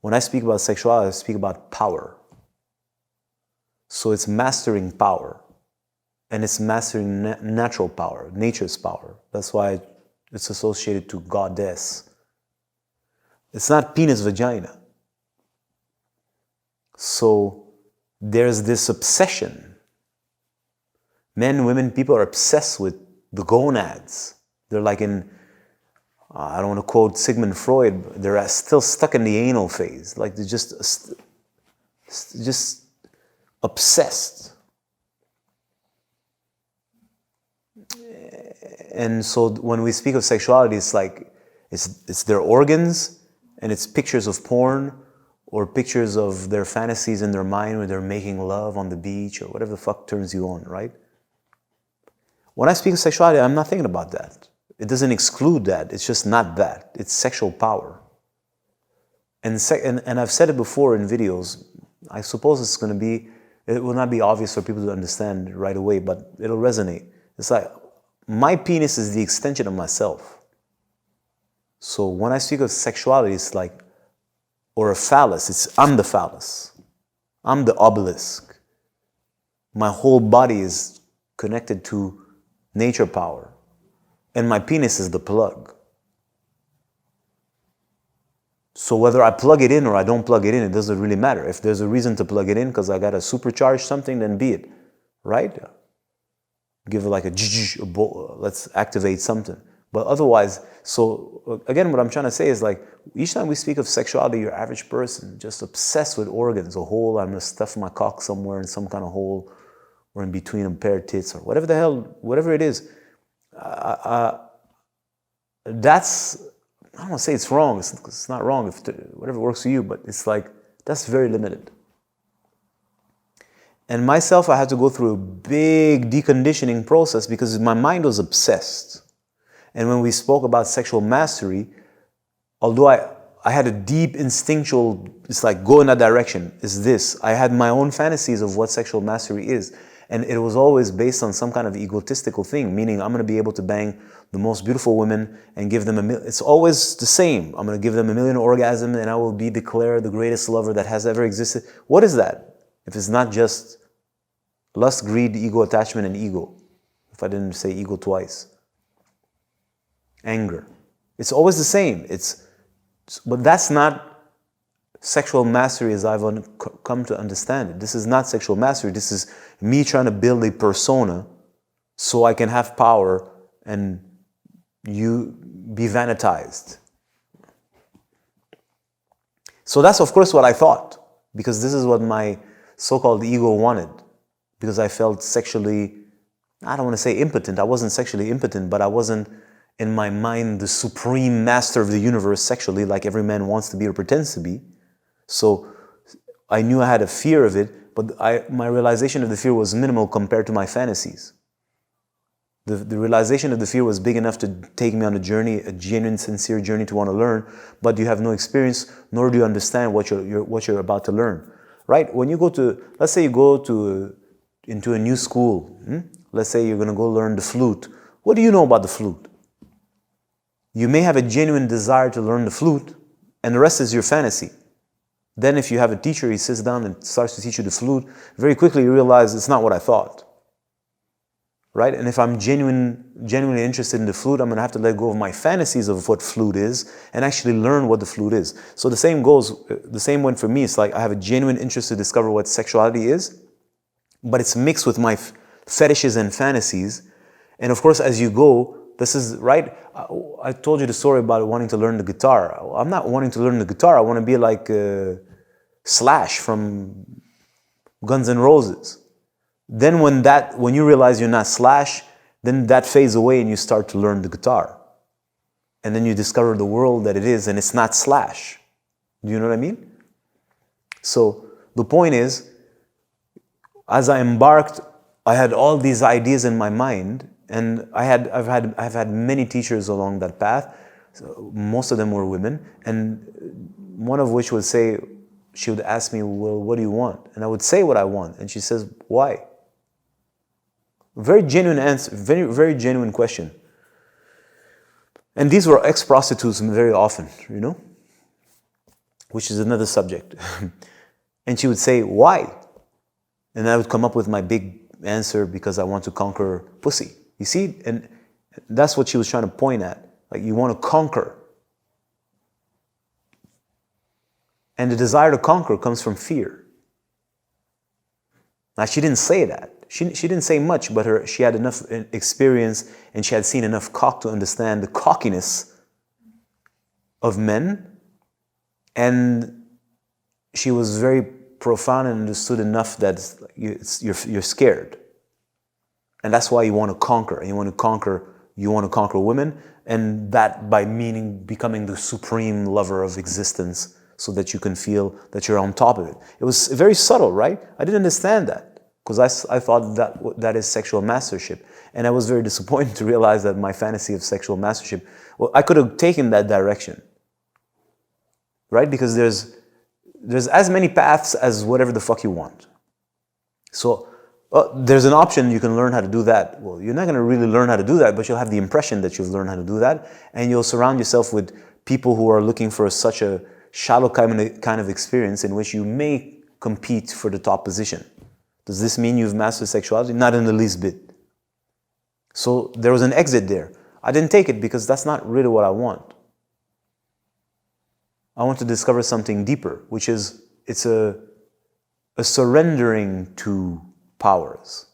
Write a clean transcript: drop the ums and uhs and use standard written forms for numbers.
When I speak about sexuality, I speak about power. So it's mastering power. And it's mastering natural power, nature's power. That's why it's associated to goddess. It's not penis vagina. So there's this obsession. Men, women, people are obsessed with the gonads. They're like in, I don't want to quote Sigmund Freud, but they're still stuck in the anal phase. Like they're just obsessed. And so when we speak of sexuality, it's like, it's their organs, and it's pictures of porn, or pictures of their fantasies in their mind where they're making love on the beach, or whatever the fuck turns you on, right? When I speak of sexuality, I'm not thinking about that. It doesn't exclude that. It's just not that. It's sexual power. And I've said it before in videos. I suppose it will not be obvious for people to understand right away, but it'll resonate. It's like, my penis is the extension of myself. So when I speak of sexuality, it's like, or a phallus, I'm the phallus. I'm the obelisk. My whole body is connected to nature power. And my penis is the plug. So whether I plug it in or I don't plug it in, it doesn't really matter. If there's a reason to plug it in because I got to supercharge something, then be it. Right? Give it like let's activate something. But otherwise, so again, what I'm trying to say is like, each time we speak of sexuality, your average person just obsessed with organs, a hole, I'm going to stuff my cock somewhere in some kind of hole, or in between a pair of tits, or whatever the hell, whatever it is. That's, I don't want to say it's wrong, it's not wrong, whatever works for you, but it's like, that's very limited. And myself, I had to go through a big deconditioning process because my mind was obsessed. And when we spoke about sexual mastery, although I had a deep instinctual, it's like go in that direction, is this. I had my own fantasies of what sexual mastery is. And it was always based on some kind of egotistical thing, meaning I'm going to be able to bang the most beautiful women and give them it's always the same. I'm going to give them 1 million orgasms and I will be declared the greatest lover that has ever existed. What is that? If it's not just lust, greed, ego, attachment, and ego. If I didn't say ego twice. Anger. It's always the same. But that's not sexual mastery as I've come to understand it. This is not sexual mastery. This is me trying to build a persona so I can have power and you be vanitized. So that's of course what I thought, because this is what my so-called ego wanted, because I felt sexually, I don't want to say impotent. I wasn't sexually impotent, but I wasn't in my mind the supreme master of the universe sexually like every man wants to be or pretends to be. So I knew I had a fear of it, but my realization of the fear was minimal compared to my fantasies. The realization of the fear was big enough to take me on a journey, a genuine, sincere journey to want to learn, but you have no experience, nor do you understand what you're about to learn. Right? When you go to, let's say you go into a new school, let's say you're going to go learn the flute. What do you know about the flute? You may have a genuine desire to learn the flute, and the rest is your fantasy. Then if you have a teacher, he sits down and starts to teach you the flute, very quickly you realize it's not what I thought. Right? And if I'm genuinely interested in the flute, I'm going to have to let go of my fantasies of what flute is and actually learn what the flute is. So the same went for me. It's like I have a genuine interest to discover what sexuality is, but it's mixed with my fetishes and fantasies. And of course, as you go, this is right. I told you the story about wanting to learn the guitar. I'm not wanting to learn the guitar. I want to be like Slash from Guns N' Roses. Then when you realize you're not Slash, then that fades away and you start to learn the guitar. And then you discover the world that it is, and it's not Slash. Do you know what I mean? So the point is, as I embarked, I had all these ideas in my mind, and I've had many teachers along that path. So most of them were women, and one of which would say, she would ask me, well, what do you want? And I would say what I want, and she says, why? Very genuine answer, very, very genuine question. And these were ex-prostitutes very often, you know? which is another subject. And she would say, why? And I would come up with my big answer, because I want to conquer pussy. You see? And that's what she was trying to point at. Like, you want to conquer. And the desire to conquer comes from fear. Now, she didn't say that. She didn't say much, but she had enough experience and she had seen enough cock to understand the cockiness of men. And she was very profound and understood enough that you're scared. And that's why you want to conquer. And you want to conquer women. And that by meaning becoming the supreme lover of existence, so that you can feel that you're on top of it. It was very subtle, right? I didn't understand that, because I thought that is sexual mastership. And I was very disappointed to realize that my fantasy of sexual mastership, well, I could have taken that direction, right? Because there's as many paths as whatever the fuck you want. So there's an option, you can learn how to do that. Well, you're not going to really learn how to do that, but you'll have the impression that you've learned how to do that. And you'll surround yourself with people who are looking for such a shallow kind of experience in which you may compete for the top position. Does this mean you've mastered sexuality? Not in the least bit. So there was an exit there. I didn't take it because that's not really what I want. I want to discover something deeper, which is, it's a surrendering to powers.